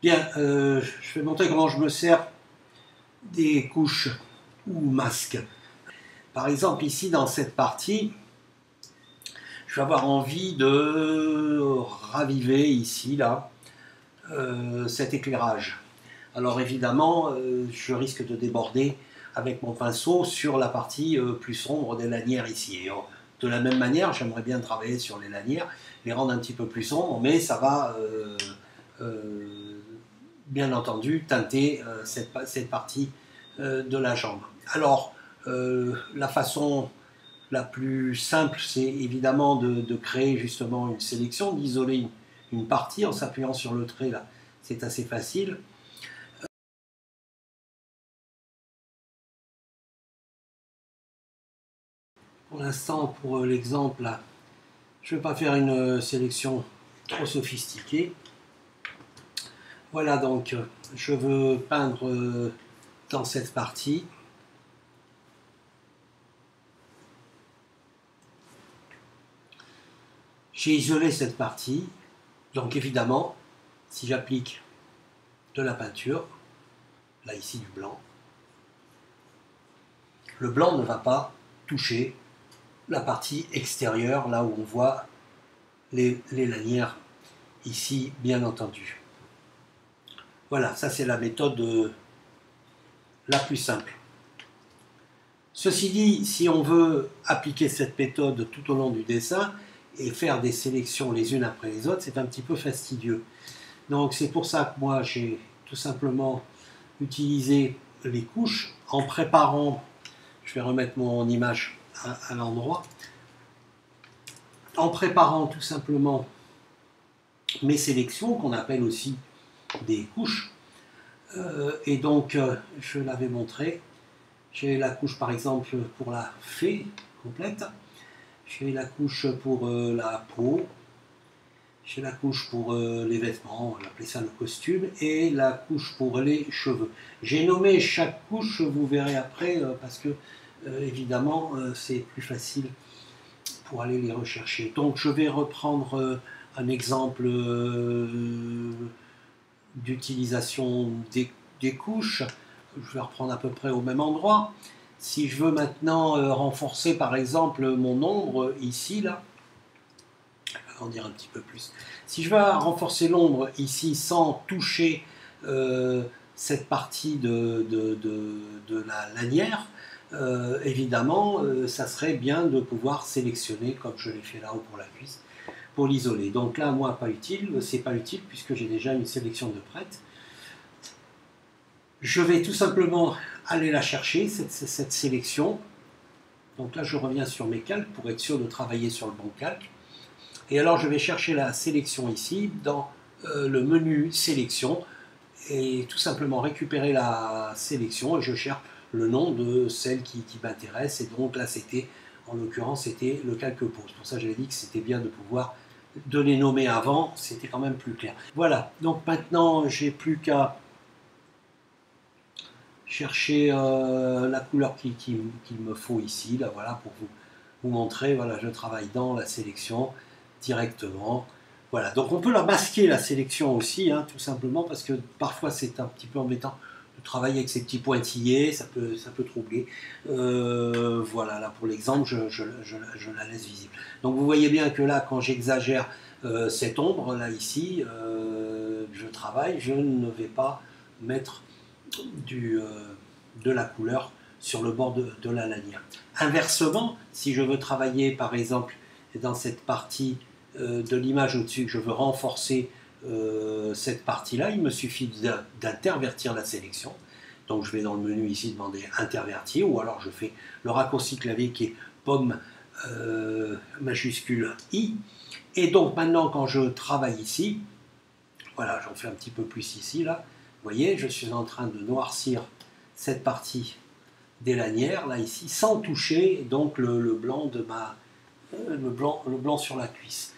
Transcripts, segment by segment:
Bien, je vais montrer comment je me sers des couches ou masques. Par exemple, ici dans cette partie, je vais avoir envie de raviver ici, là, cet éclairage. Alors évidemment, je risque de déborder avec mon pinceau sur la partie plus sombre des lanières ici. Et de la même manière, j'aimerais bien travailler sur les lanières, les rendre un petit peu plus sombres, mais ça va bien entendu teinter cette partie de la jambe. Alors, la façon la plus simple, c'est évidemment de créer justement une sélection, d'isoler une partie en s'appuyant sur le trait là. C'est assez facile. Pour l'instant, pour l'exemple là, je ne vais pas faire une sélection trop sophistiquée. Voilà, donc je veux peindre dans cette partie. J'ai isolé cette partie, donc évidemment, si j'applique de la peinture, là ici du blanc, le blanc ne va pas toucher la partie extérieure, là où on voit les lanières ici, bien entendu. Voilà, ça c'est la méthode la plus simple. Ceci dit, si on veut appliquer cette méthode tout au long du dessin et faire des sélections les unes après les autres, c'est un petit peu fastidieux. Donc c'est pour ça que moi j'ai tout simplement utilisé les couches en préparant, je vais remettre mon image à l'endroit, en préparant tout simplement mes sélections, qu'on appelle aussi des couches. Et donc, je l'avais montré, j'ai la couche par exemple pour la fée complète, j'ai la couche pour la peau, j'ai la couche pour les vêtements, on appelait ça le costume, et la couche pour les cheveux. J'ai nommé chaque couche, vous verrez après, parce que évidemment c'est plus facile pour aller les rechercher. Donc je vais reprendre un exemple d'utilisation des couches. Je vais reprendre à peu près au même endroit. Si je veux maintenant renforcer par exemple mon ombre ici, là, je vais en dire un petit peu plus. Si je veux renforcer l'ombre ici sans toucher cette partie de la lanière, évidemment, ça serait bien de pouvoir sélectionner, comme je l'ai fait là-haut pour la cuisse, pour l'isoler. Donc là, moi, pas utile, c'est pas utile puisque j'ai déjà une sélection de prête. Je vais tout simplement aller la chercher, cette sélection. Donc là, je reviens sur mes calques pour être sûr de travailler sur le bon calque. Et alors, je vais chercher la sélection ici, dans le menu sélection, et tout simplement récupérer la sélection, et je cherche le nom de celle qui m'intéresse. Et donc là, c'était, en l'occurrence, c'était le calque pose. Pour ça, j'avais dit que c'était bien de pouvoir de les nommer avant, c'était quand même plus clair. Voilà, donc maintenant, j'ai plus qu'à chercher la couleur qu'il me faut ici, là, voilà, pour vous montrer, voilà, je travaille dans la sélection directement. Voilà, donc on peut la masquer la sélection aussi, hein, tout simplement, parce que parfois c'est un petit peu embêtant de travailler avec ces petits pointillés, ça peut troubler. Voilà, là pour l'exemple, je la laisse visible. Donc vous voyez bien que là, quand j'exagère cette ombre, là ici, je travaille, je ne vais pas mettre de la couleur sur le bord de la lanière. Inversement, si je veux travailler par exemple dans cette partie de l'image au-dessus, que je veux renforcer cette partie-là, il me suffit d'intervertir la sélection. Donc je vais dans le menu ici demander intervertir, ou alors je fais le raccourci clavier qui est pomme majuscule I. Et donc maintenant quand je travaille ici, voilà, j'en fais un petit peu plus ici, là, vous voyez, je suis en train de noircir cette partie des lanières, là, ici, sans toucher donc le blanc de le blanc sur la cuisse.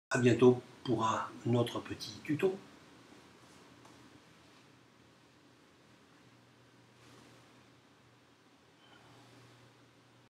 À bientôt pour un autre petit tuto.